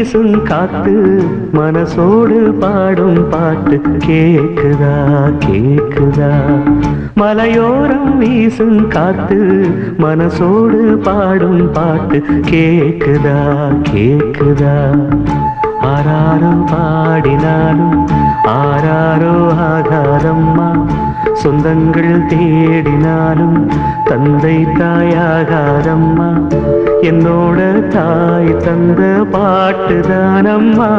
வீசும் காத்து மனசோடு பாடும் பாட்டு கேக்குதா கேக்குதா மலையோரம் வீசும் காத்து மனசோடு பாடும் பாட்டு கேக்குதா கேக்குதா ஆராரோ பாடினாலும் ஆராரோ ஆகாதம்மா சொந்தங்கள் தேடினாலும் தந்தை தாயாகாதம்மா என்னோட தாய் தந்த பாட்டுதானம்மா